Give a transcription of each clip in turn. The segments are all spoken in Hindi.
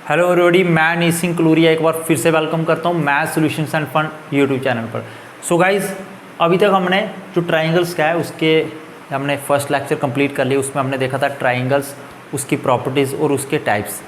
हेलो एवरीबॉडी, मैं नीसिंग कलूरिया एक बार फिर से वेलकम करता हूँ math solutions and fun YouTube channel पर। सो गाइस, अभी तक हमने जो ट्राइंगल्स का है उसके हमने फर्स्ट लेक्चर कंप्लीट कर लिया। उसमें हमने देखा था ट्राइंगल्स, उसकी प्रॉपर्टीज़ और उसके टाइप्स।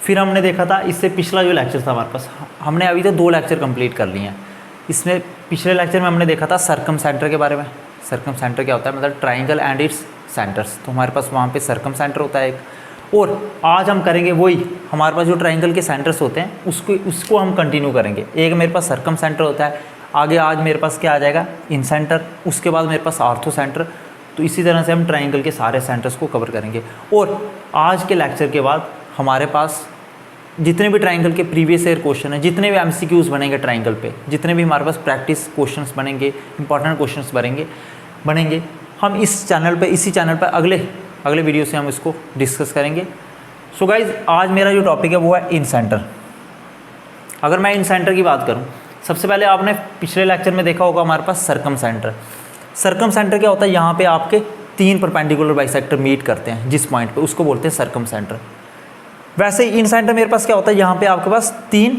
फिर हमने देखा था इससे पिछला जो लेक्चर था हमारे पास, हमने अभी तक 2 लेक्चर कंप्लीट कर लिए हैं। इसमें पिछले लेक्चर में हमने देखा था सर्कम सेंटर के बारे में। सर्कम सेंटर क्या होता है, मतलब ट्राइंगल एंड इट्स सेंटर्स। तो हमारे पास वहाँ पे सर्कम सेंटर होता है एक, और आज हम करेंगे वही, हमारे पास जो ट्राइंगल के सेंटर्स होते हैं उसको हम कंटिन्यू करेंगे। एक मेरे पास सर्कम सेंटर होता है, आगे आज मेरे पास क्या आ जाएगा, इन सेंटर, उसके बाद मेरे पास आर्थो सेंटर। तो इसी तरह से हम ट्राइंगल के सारे सेंटर्स को कवर करेंगे। और आज के लेक्चर के बाद हमारे पास जितने भी ट्राइंगल के प्रीवियस ईयर क्वेश्चन हैं, जितने भी एमसीक्यूज़ बनेंगे ट्राइंगल पे, जितने भी हमारे पास प्रैक्टिस क्वेश्चंस बनेंगे, इंपॉर्टेंट क्वेश्चंस बनेंगे, हम इस चैनल पे, इसी चैनल पर अगले वीडियो से हम इसको डिस्कस करेंगे। सो गाइज, आज मेरा जो टॉपिक है वो है इन सेंटर। अगर मैं इन सेंटर की बात करूं, सबसे पहले आपने पिछले लेक्चर में देखा होगा हमारे पास सर्कम सेंटर। सर्कम सेंटर क्या होता है, यहाँ पे आपके 3 परपेंडिकुलर बाइसेक्टर मीट करते हैं जिस पॉइंट पे, उसको बोलते हैं सर्कम सेंटर। वैसे ही इन सेंटर मेरे पास क्या होता है, यहाँ पे आपके पास 3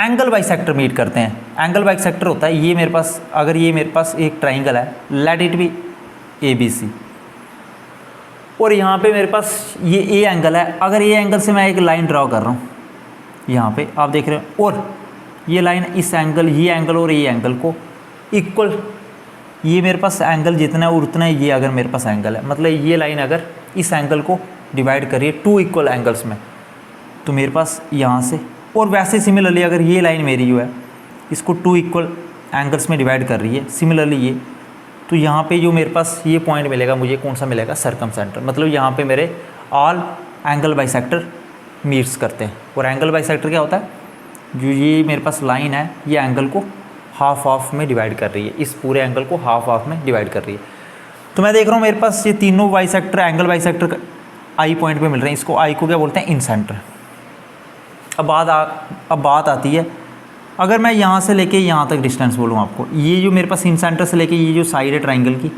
एंगल बाइसेक्टर मीट करते हैं। एंगल बाइसेक्टर होता है ये मेरे पास, अगर ये मेरे पास एक ट्राइंगल है, लेट इट बी ABC, और यहाँ पे मेरे पास ये ए एंगल है। अगर ए एंगल से मैं एक लाइन ड्रॉ कर रहा हूँ, यहाँ पे आप देख रहे हो, और ये लाइन इस एंगल, ये एंगल और ये एंगल को इक्वल, ये मेरे पास एंगल जितना है उतना ये अगर मेरे पास एंगल है, मतलब ये लाइन अगर इस एंगल को डिवाइड करिए 2 इक्वल एंगल्स में, तो मेरे पास यहाँ से, और वैसे सिमिलरली अगर ये लाइन मेरी जो है इसको 2 इक्वल एंगल्स में डिवाइड कर रही है, सिमिलरली ये, तो यहाँ पे जो मेरे पास ये पॉइंट मिलेगा मुझे, कौन सा मिलेगा, सर्कम सेंटर। मतलब यहाँ पे मेरे ऑल एंगल बाइसेक्टर मीट्स करते हैं। और एंगल बाइसेक्टर क्या होता है, जो ये मेरे पास लाइन है ये एंगल को हाफ में डिवाइड कर रही है, इस पूरे एंगल को हाफ में डिवाइड कर रही है। तो मैं देख रहा हूँ मेरे पास ये तीनों bisector, angle bisector I point पर मिल रहे हैं। इसको आई को क्या बोलते हैं, इन सेंटर। अब बात आती है, अगर मैं यहाँ से लेके यहाँ तक डिस्टेंस बोलूँ आपको, ये जो मेरे पास इन सेंटर से लेके ये जो साइड है ट्राइंगल की,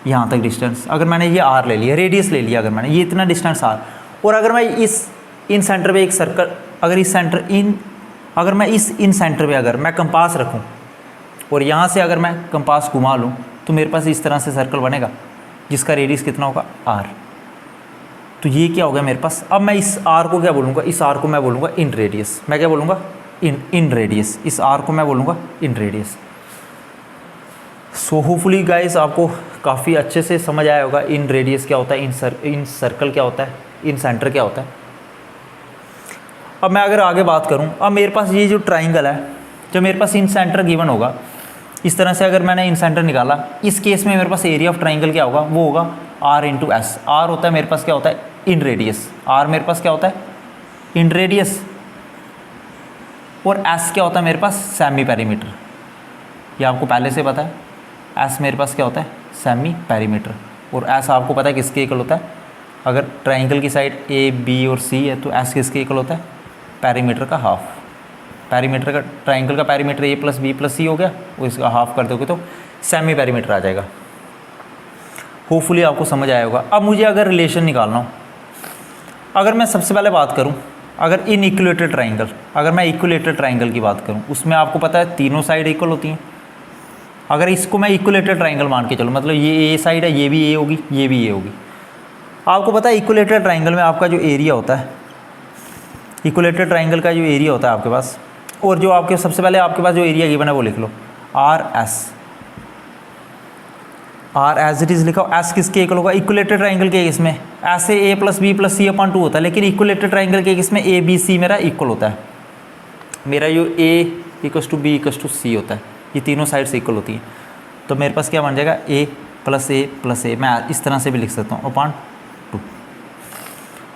यहाँ तक डिस्टेंस, अगर मैंने ये R ले लिया, रेडियस ले लिया, अगर मैंने ये इतना डिस्टेंस R, और अगर मैं इस इन सेंटर पे एक सर्कल, अगर इस सेंटर इन, अगर मैं इस इन सेंटर पे अगर मैं कंपास रखूँ और यहाँ से अगर मैं कंपास घुमा लूँ, तो मेरे पास इस तरह से सर्कल बनेगा जिसका रेडियस कितना होगा, R। तो ये क्या हो गया मेरे पास। अब मैं इस R को क्या बोलूँगा, इस R को मैं बोलूँगा इन रेडियस। मैं क्या बोलूँगा, इन रेडियस। इस R को मैं बोलूँगा इन रेडियस। सो होपफुली गाइस आपको काफ़ी अच्छे से समझ आया होगा इन रेडियस क्या होता है, इन सर्कल क्या होता है, इन सेंटर क्या होता है। अब मैं अगर आगे बात करूँ, अब मेरे पास ये जो ट्राइंगल है, जब मेरे पास इन सेंटर गिवन होगा, इस तरह से अगर मैंने इन सेंटर निकाला, इस केस में मेरे पास एरिया ऑफ ट्राइंगल क्या होगा, वो होगा R × S। R होता है मेरे पास क्या होता है, इन रेडियस। R मेरे पास क्या होता है, इन रेडियस, और S क्या होता है मेरे पास, सेमी पेरीमीटर। ये आपको पहले से पता है, S मेरे पास क्या होता है, सेमी पेरीमीटर। और S आपको पता है किसके इक्वल होता है, अगर ट्राइंगल की साइड A, B और C है तो S किसके इक्वल होता है, पेरीमीटर का हाफ। पेरीमीटर का, ट्राइंगल का पेरीमीटर A + B + C हो गया, और इसका हाफ कर दोगे तो सेमी पेरीमीटर आ जाएगा। होपफुली आपको समझ आया होगा। अब मुझे अगर रिलेशन निकालना हो, अगर मैं सबसे पहले बात करूँ, अगर इन इक्विलेटरल ट्राइंगल, अगर मैं इक्विलेटरल ट्राइंगल की बात करूं, उसमें आपको पता है तीनों साइड इक्वल होती हैं। अगर इसको मैं इक्विलेटरल ट्राइंगल मान के चलूँ, मतलब ये A साइड है, ये भी A होगी, ये भी A होगी। आपको पता है इक्विलेटरल ट्राइंगल में आपका जो एरिया होता है, इक्विलेटरल ट्राइंगल का जो एरिया होता है आपके पास, और जो आपके सबसे पहले आपके पास जो एरिया गिवन है वो लिख लो, R एज इट इज़ लिखा हो। S किसके इक्वल होगा, इक्विलेटरल ट्राइंगल के केस में ऐसे A + B + C/2 होता है, लेकिन इक्विलेटरल ट्राइंगल के केस में A B C मेरा इक्वल होता है। मेरा जो A = B = C होता है, ये तीनों साइड से इक्वल होती हैं। तो मेरे पास क्या बन जाएगा, A + A, मैं इस तरह से भी लिख सकता हूँ, /2।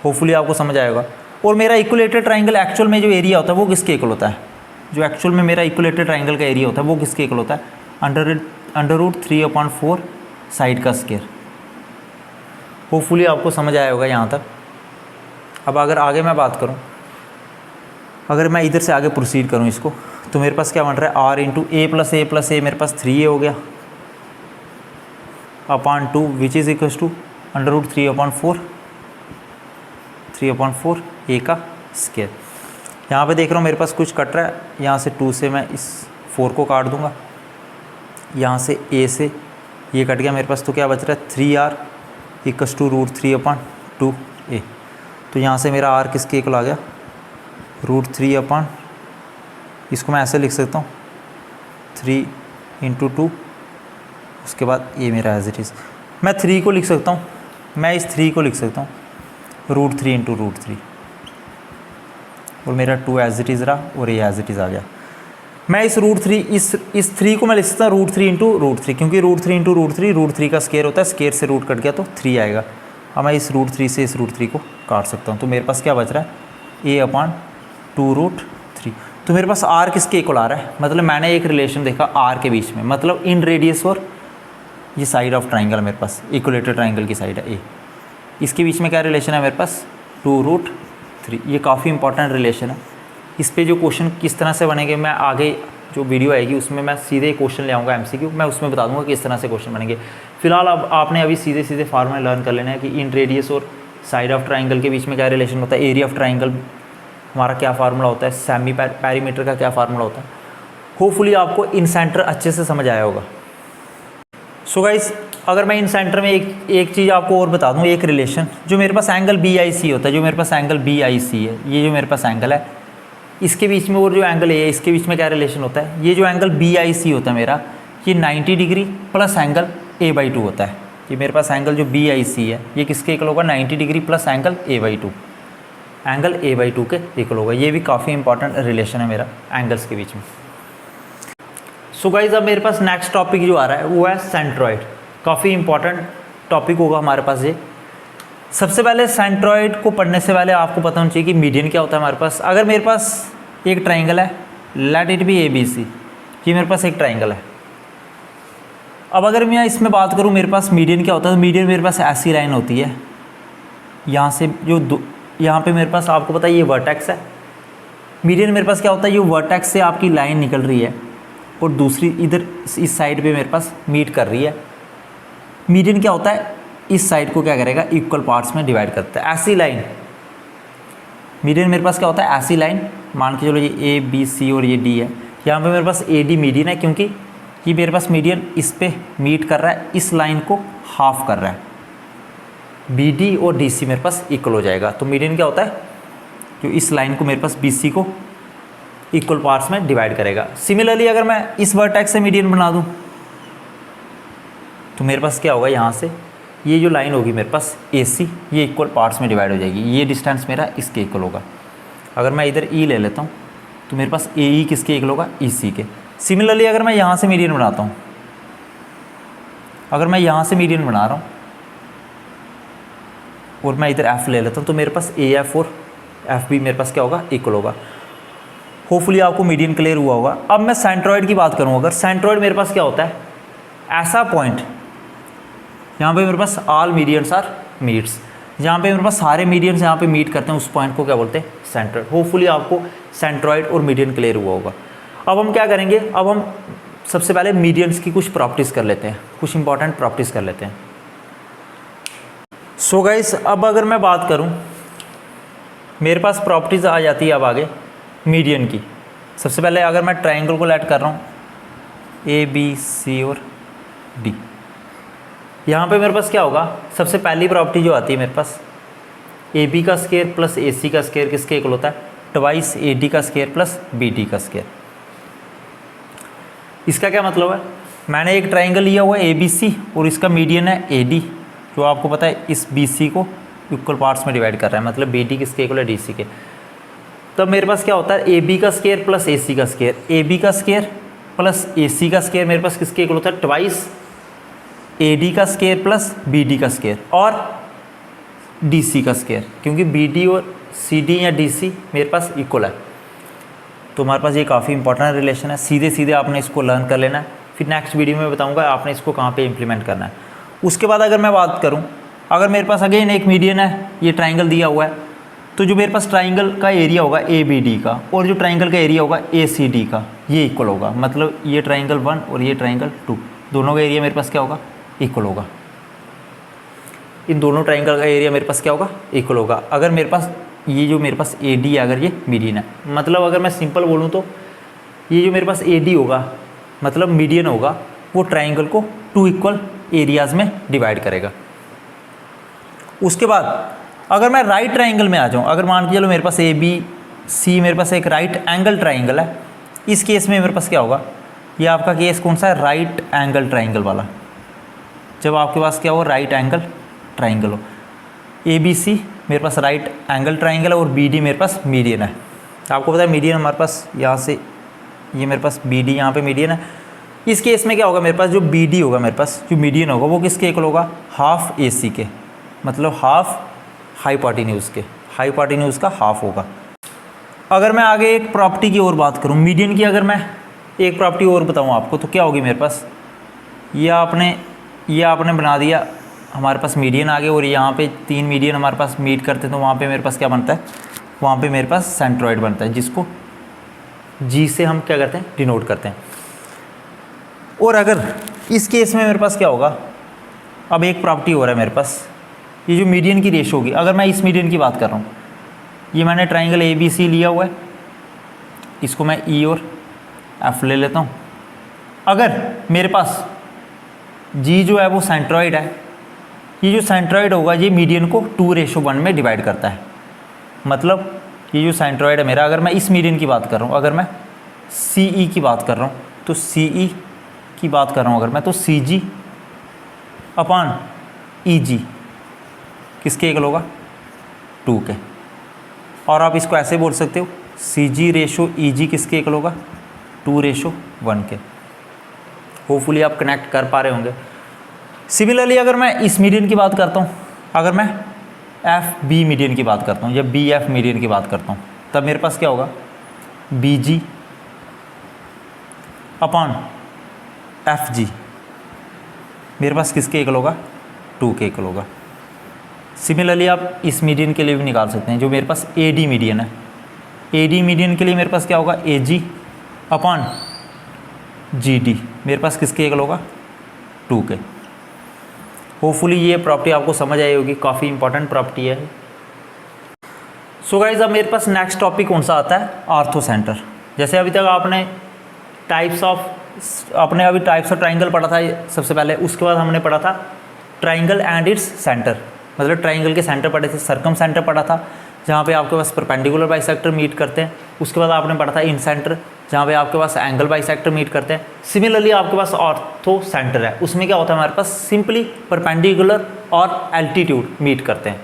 होपफुली आपको समझ आएगा। और मेरा इक्विलेटरल ट्राइंगल एक्चुअल में जो एरिया होता है वो किसके इक्वल होता है, जो एक्चुअल में मेरा इक्विलेटरल ट्राइंगल का एरिया होता है वो किसके इक्वल होता है, √3/4 साइड का स्क्वायर। होपफुली आपको समझ आया होगा यहाँ तक। अब अगर आगे मैं बात करूँ, अगर मैं इधर से आगे प्रोसीड करूँ इसको, तो मेरे पास क्या बन रहा है, R × A मेरे पास 3A हो गया, /2 which is equal to √3/4 A का स्क्वायर। यहाँ पे देख रहा हूँ मेरे पास कुछ कट रहा है, यहाँ से 2 से मैं इस 4 को काट दूँगा, यहाँ से a से ये कट गया मेरे पास, तो क्या बच रहा है 3r इक्वस टू √3/2a। तो यहाँ से मेरा r किसके इक्वल आ गया, √3 इसको मैं ऐसे लिख सकता हूँ 3 × 2, उसके बाद a मेरा एज इट इज़। मैं 3 को लिख सकता हूँ, मैं इस 3 को लिख सकता हूँ √3 × √3, और मेरा 2 एज इट इज़ रहा और ये एज इट इज़ आ गया। मैं इस √3 इस 3 को मैं लिख सकता हूँ √3 × √3, क्योंकि √3 × √3 का स्क्वायर होता है, स्क्वायर से रूट कट गया तो 3 आएगा। अब मैं इस √3 से इस √3 को काट सकता हूँ, तो मेरे पास क्या बच रहा है a/2√3। तो मेरे पास r किसके इक्वल आ रहा है, मतलब मैंने एक रिलेशन देखा r के बीच में, मतलब इन रेडियस और ये साइड ऑफ ट्राइंगल मेरे पास इक्वलेटर ट्राइंगल की साइड है a, इसके बीच में क्या रिलेशन है मेरे पास 2√3। ये काफ़ी इंपॉर्टेंट रिलेशन है। इस पे जो क्वेश्चन किस तरह से बनेंगे, मैं आगे जो वीडियो आएगी उसमें मैं सीधे क्वेश्चन ले आऊँगा MCQ, मैं उसमें बता दूंगा किस तरह से क्वेश्चन बनेंगे। फिलहाल अब आपने अभी सीधे सीधे फार्मूला लर्न कर लेना है कि इन रेडियस और साइड ऑफ ट्राइंगल के बीच में क्या रिलेशन होता है, एरिया ऑफ ट्राइंगल हमारा क्या फार्मूला होता है, सेमी पेरीमीटर का क्या फार्मूला होता है। होपफुली आपको इन सेंटर अच्छे से समझ आया होगा। सो गाइस, अगर मैं इन सेंटर में एक चीज़ आपको और बता दूं, एक रिलेशन जो मेरे पास एंगल BIC होता है, जो मेरे पास एंगल BIC है, ये जो मेरे पास एंगल है इसके बीच में और जो एंगल A है इसके बीच में क्या रिलेशन होता है, ये जो एंगल BIC होता है मेरा, ये 90 डिग्री प्लस एंगल A/2 होता है। ये मेरे पास एंगल जो BIC है ये किसके इक्वल होगा, 90 degree plus angle A/2, angle A/2 के इक्वल होगा। ये भी काफ़ी इंपॉर्टेंट रिलेशन है मेरा एंगल्स के बीच में। सो गाइज, अब मेरे पास नेक्स्ट टॉपिक जो आ रहा है वो है सेंट्रॉइड। काफ़ी इंपॉर्टेंट टॉपिक होगा हमारे पास ये। सबसे पहले सेंट्रॉइड को पढ़ने से पहले आपको पता होना चाहिए कि मीडियन क्या होता है हमारे पास। अगर मेरे पास एक ट्राइंगल है, लेट इट बी ABC, ये मेरे पास एक ट्राइंगल है। अब अगर मैं इसमें बात करूँ मेरे पास मीडियन क्या होता है, तो मीडियन मेरे पास ऐसी लाइन होती है, यहाँ से जो यहाँ पे मेरे पास आपको पता है ये वर्टेक्स है। मीडियन मेरे पास क्या होता है, ये वर्टेक्स से आपकी लाइन निकल रही है और दूसरी इधर इस साइड पे मेरे पास मीट कर रही है। मीडियन क्या होता है, इस साइड को क्या करेगा, इक्वल पार्ट्स में डिवाइड करता है। ऐसी लाइन मीडियन मेरे पास क्या होता है, ऐसी लाइन मान के चलो ये ABC और ये D है, यहाँ पे मेरे पास AD मीडियन है, क्योंकि ये मेरे पास मीडियन इस पे मीट कर रहा है, इस लाइन को हाफ कर रहा है। BD और DC मेरे पास इक्वल हो जाएगा। तो मीडियन क्या होता है, जो इस लाइन को मेरे पास BC को इक्वल पार्ट्स में डिवाइड करेगा। सिमिलरली अगर मैं इस वर्टेक्स से मीडियन बना दूं तो मेरे पास क्या होगा, यहाँ से ये जो लाइन होगी मेरे पास AC, ये इक्वल पार्ट्स में डिवाइड हो जाएगी। ये डिस्टेंस मेरा इसके इक्वल होगा। अगर मैं इधर E ले लेता हूँ तो मेरे पास AE किसके इक्वल होगा, EC के। सिमिलरली अगर मैं यहाँ से मीडियन बनाता हूँ, अगर मैं यहाँ से मीडियन बना रहा हूँ और मैं इधर F ले लेता हूँ तो मेरे पास AF और FB मेरे पास क्या होगा, इक्वल होगा। होपफुली आपको मीडियन क्लियर हुआ होगा। अब मैं सेंट्रॉइड की बात करूँ, अगर सेंट्रॉइड मेरे पास क्या होता है, ऐसा पॉइंट यहाँ पे मेरे पास ऑल मीडियंस आर मीट्स, जहाँ पे मेरे पास सारे मीडियंस यहाँ पे मीट करते हैं, उस पॉइंट को क्या बोलते हैं, सेंट्रॉइड। होपफुली आपको सेंट्रॉइड और मीडियन क्लियर हुआ होगा। अब हम क्या करेंगे, अब हम सबसे पहले मीडियंस की कुछ प्रॉपर्टीज़ कर लेते हैं, कुछ इंपॉर्टेंट प्रॉपर्टीज़ कर लेते हैं। सो गाइस, अब अगर मैं बात करूँ, मेरे पास प्रॉपर्टीज़ आ जाती है अब आगे मीडियन की। सबसे पहले अगर मैं ट्राइंगल को लेट कर रहा हूँ ABC और D, यहाँ पे मेरे पास क्या होगा, सबसे पहली प्रॉपर्टी जो आती है मेरे पास, AB का स्क्वायर प्लस AC का स्क्वायर किसके इक्वल होता है, ट्वाइस AD का स्क्वायर प्लस BD का स्क्वायर। इसका क्या मतलब है, मैंने एक ट्राइंगल लिया हुआ है ABC और इसका मीडियन है AD, जो आपको पता है इस BC को इक्वल पार्ट्स में डिवाइड कर रहा है, मतलब BD किसके इक्वल है, DC के। तब मेरे पास क्या होता है, AB का स्क्वायर प्लस AC का स्क्वायर, AB का स्क्वायर प्लस AC का स्क्वायर मेरे पास किसके इक्वल होता है, ट्वाइस AD का स्क्वायर प्लस BD का स्क्वायर और DC का स्क्वायर, क्योंकि BD और CD या DC मेरे पास इक्वल है। तो हमारे पास ये काफ़ी इंपॉर्टेंट रिलेशन है। सीधे सीधे आपने इसको लर्न कर लेना है, फिर नेक्स्ट वीडियो में बताऊंगा आपने इसको कहाँ पे इम्प्लीमेंट करना है। उसके बाद अगर मैं बात करूँ, अगर मेरे पास अगेन एक मीडियन है, ये ट्राइंगल दिया हुआ है, तो जो मेरे पास ट्राइंगल का एरिया होगा ABD का और जो ट्राइंगल का एरिया होगा ACD का, ये इक्वल होगा। मतलब ये ट्राइंगल 1 और ये ट्राइंगल 2, दोनों का एरिया मेरे पास क्या होगा, इक्वल होगा। इन दोनों ट्राइंगल का एरिया मेरे पास क्या होगा, इक्वल होगा। अगर मेरे पास ये जो मेरे पास ए डी है अगर ये मीडियन है, मतलब अगर मैं सिंपल बोलूँ तो ये जो मेरे पास ए डी होगा मतलब मीडियन होगा, वो ट्राइंगल को 2 इक्वल एरियाज़ में डिवाइड करेगा। उसके बाद अगर मैं राइट ट्राइंगल में आ जाऊँ, अगर मान के चलो मेरे पास ए बी सी मेरे पास एक राइट एंगल ट्राइंगल है, इस केस में मेरे पास क्या होगा, ये आपका केस कौन सा है, राइट एंगल ट्राइंगल वाला। जब आपके पास क्या हो, राइट एंगल ट्राइंगल हो, ए बी सी मेरे पास राइट एंगल ट्राइंगल है और बी डी मेरे पास मीडियन है। आपको पता है मीडियन हमारे पास यहाँ से, ये मेरे पास बी डी यहाँ पर मीडियन है। इस केस में क्या होगा, मेरे पास जो बी डी होगा, मेरे पास जो मीडियन होगा वो किसके इक्वल होगा, हाफ ए सी के, मतलब हाफ हाइपोटेन्यूज के, हाइपोटेन्यूज का हाफ होगा। अगर मैं आगे एक प्रॉपर्टी की और बात करूं, मीडियन की अगर मैं एक प्रॉपर्टी और बताऊं आपको तो क्या होगी मेरे पास, ये आपने बना दिया, हमारे पास मीडियन आ गए और यहाँ पे 3 मीडियन हमारे पास मीट करते हैं, तो वहाँ पे मेरे पास क्या बनता है, वहाँ पे मेरे पास सेंट्रॉइड बनता है, जिसको जी से हम क्या करते हैं, डिनोट करते हैं। और अगर इस केस में मेरे पास क्या होगा, अब एक प्रॉपर्टी हो रहा है मेरे पास, ये जो मीडियन की रेशो होगी, अगर मैं इस मीडियन की बात कर रहा हूँ, ये मैंने ट्राइंगल ए बी सी लिया हुआ है, इसको मैं ई और एफ ले लेता हूँ। अगर मेरे पास जी जो है वो सेंट्रॉइड है, ये जो सेंट्रॉइड होगा ये मीडियन को 2:1 में डिवाइड करता है, मतलब ये जो सेंट्रॉइड है मेरा, अगर मैं इस मीडियन की बात कर रहा हूँ, अगर मैं सी ई की बात कर रहा हूँ, तो सी ई की बात कर रहा हूँ अगर मैं, तो सी जी अपॉन ई जी किसके इक्वल होगा, 2 के। और आप इसको ऐसे बोल सकते हो, सी जी रेशो ई जी किसके इक्वल होगा, 2:1 के। होपफुली आप कनेक्ट कर पा रहे होंगे। सिमिलरली अगर मैं इस मीडियन की बात करता हूँ, अगर मैं एफ बी मीडियन की बात करता हूँ या बी एफ मीडियन की बात करता हूँ, तब मेरे पास क्या होगा, बी जी अपॉन एफ जी मेरे पास किसके इक्वल होगा, 2 के इक्वल होगा। सिमिलरली आप इस मीडियन के लिए भी निकाल सकते हैं, जो मेरे पास ए डी मीडियन है, ए डी मीडियन के लिए मेरे पास क्या होगा, ए जी अपॉन जी डी मेरे पास किसके इक्वल होगा, 2 के। होपफुली ये प्रॉपर्टी आपको समझ आई होगी, काफ़ी इंपॉर्टेंट प्रॉपर्टी है। सो गाइज अब मेरे पास नेक्स्ट टॉपिक कौन सा आता है, आर्थो सेंटर। जैसे अभी तक आपने टाइप्स ऑफ ट्राइंगल पढ़ा था सबसे पहले, उसके बाद हमने पढ़ा था ट्राइंगल एंड इट्स सेंटर, मतलब ट्राइंगल के सेंटर पढ़े थे, सर्कम सेंटर पढ़ा था जहाँ पे आपके पास परपेंडिकुलर बाइसेक्टर मीट करते हैं। उसके बाद आपने पढ़ा था इन सेंटर, जहाँ पे आपके पास एंगल बाइसेक्टर मीट करते हैं। सिमिलरली आपके पास ऑर्थो सेंटर है, उसमें क्या होता है, हमारे पास सिंपली परपेंडिकुलर और एल्टीट्यूड मीट करते हैं।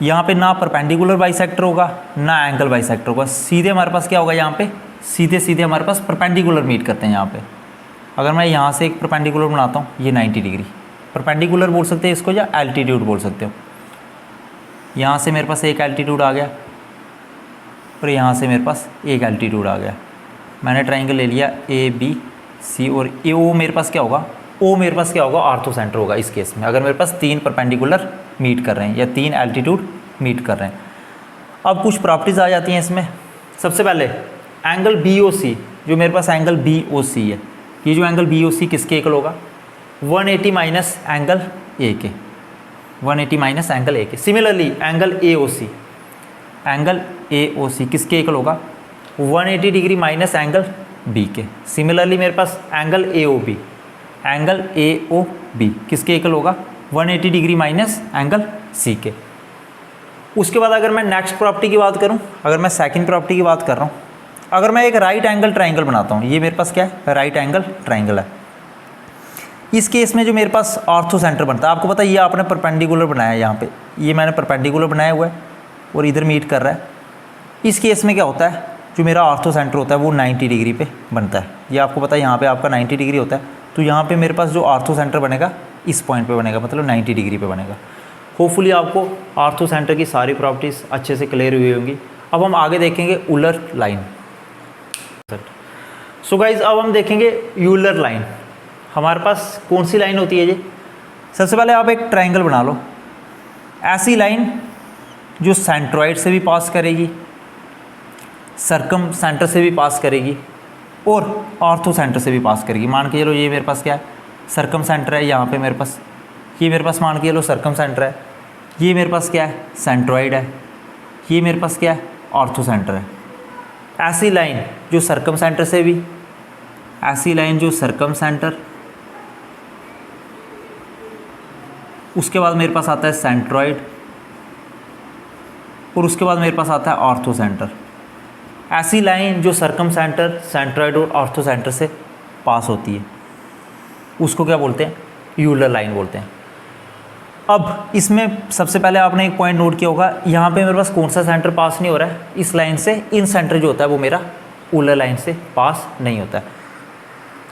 यहाँ पे ना परपेंडिकुलर बाइसेक्टर होगा ना एंगल बाइसेक्टर होगा, सीधे हमारे पास क्या होगा, यहाँ पे सीधे हमारे पास परपेंडिकुलर मीट करते हैं। यहाँ पे अगर मैं यहाँ से एक परपेंडिकुलर बनाता हूँ, ये 90 डिग्री परपेंडिकुलर बोल सकते हैं इसको, या एल्टीट्यूड बोल सकते हो। यहाँ से मेरे पास एक एल्टीट्यूड आ गया और यहाँ से मेरे पास एक एल्टीट्यूड आ गया। मैंने ट्राइंगल ले लिया ए बी सी, और ए ओ मेरे पास क्या होगा, ओ मेरे पास क्या होगा, आर्थो सेंटर होगा इस केस में, अगर मेरे पास 3 परपेंडिकुलर मीट कर रहे हैं या 3 एल्टीट्यूड मीट कर रहे हैं। अब कुछ प्रॉपर्टीज़ आ जाती हैं इसमें। सबसे पहले एंगल बी ओ सी, जो मेरे पास एंगल बी ओ सी है, ये जो एंगल बी ओ सी किसके इक्वल होगा, 180 माइनस एंगल ए के, 180 माइनस एंगल ए के। सिमिलरली एंगल ए ओ सी किसके इक्वल होगा, 180 डिग्री माइनस एंगल बी के। सिमिलरली मेरे पास एंगल ए ओ बी किसके इक्वल होगा, 180 डिग्री माइनस एंगल सी के। उसके बाद अगर मैं नेक्स्ट प्रॉपर्टी की बात करूं, अगर मैं सेकंड प्रॉपर्टी की बात कर रहा हूं, अगर मैं एक राइट एंगल ट्राइंगल बनाता हूं, ये मेरे पास क्या है, राइट एंगल ट्राइंगल है। इस केस में जो मेरे पास ऑर्थो सेंटर बनता है, आपको पता है ये आपने परपेंडिकुलर बनाया है, यहाँ पे ये मैंने परपेंडिकुलर बनाया हुआ है और इधर मीट कर रहा है। इस केस में क्या होता है, जो मेरा ऑर्थो सेंटर होता है वो 90 डिग्री पे बनता है। ये आपको पता है यहाँ पे आपका 90 डिग्री होता है, तो यहाँ पे मेरे पास जो ऑर्थो सेंटर बनेगा इस पॉइंट पे बनेगा, मतलब 90 डिग्री पे बनेगा। होपफुली आपको ऑर्थो सेंटर की सारी प्रॉपर्टीज़ अच्छे से क्लियर हुई होंगी। अब हम आगे देखेंगे यूलर लाइन। सो गाइज अब हम देखेंगे यूलर लाइन। हमारे पास कौन सी लाइन होती है जी, सबसे पहले आप एक ट्राइंगल बना लो, ऐसी लाइन जो सेंट्रॉइड से भी पास करेगी, सर्कम सेंटर से भी पास करेगी और ऑर्थो सेंटर से भी पास करेगी। मान के चलो ये मेरे पास क्या है, सर्कम सेंटर है, यहाँ पे मेरे पास ये मेरे पास मान के चलो सर्कम सेंटर है, ये मेरे पास क्या है, सेंट्रॉइड है। ये मेरे पास क्या है, ऑर्थो सेंटर है। ऐसी लाइन जो सर्कम सेंटर से भी, ऐसी लाइन जो सर्कम सेंटर, उसके बाद मेरे पास आता है सेंट्रॉइड, और उसके बाद मेरे पास आता है ऑर्थो सेंटर। ऐसी लाइन जो सर्कम सेंटर, सेंट्रॉइड और ऑर्थो सेंटर से पास होती है, उसको क्या बोलते हैं, यूलर लाइन बोलते हैं। अब इसमें सबसे पहले आपने एक पॉइंट नोट किया होगा, यहाँ पे मेरे पास कौन सा सेंटर पास नहीं हो रहा है इस लाइन से, इन सेंटर जो होता है वो मेरा यूलर लाइन से पास नहीं होता है।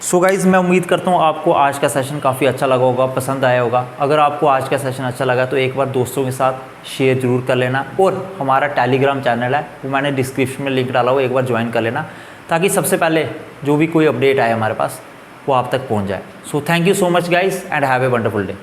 सो गाइज़, मैं उम्मीद करता हूँ आपको आज का सेशन काफ़ी अच्छा लगा होगा, पसंद आया होगा। अगर आपको आज का सेशन अच्छा लगा तो एक बार दोस्तों के साथ शेयर ज़रूर कर लेना, और हमारा टेलीग्राम चैनल है वो मैंने डिस्क्रिप्शन में लिंक डाला हुआ, एक बार ज्वाइन कर लेना, ताकि सबसे पहले जो भी कोई अपडेट आए हमारे पास वो आप तक पहुँच जाए। So thank you so much guys and have a wonderful day.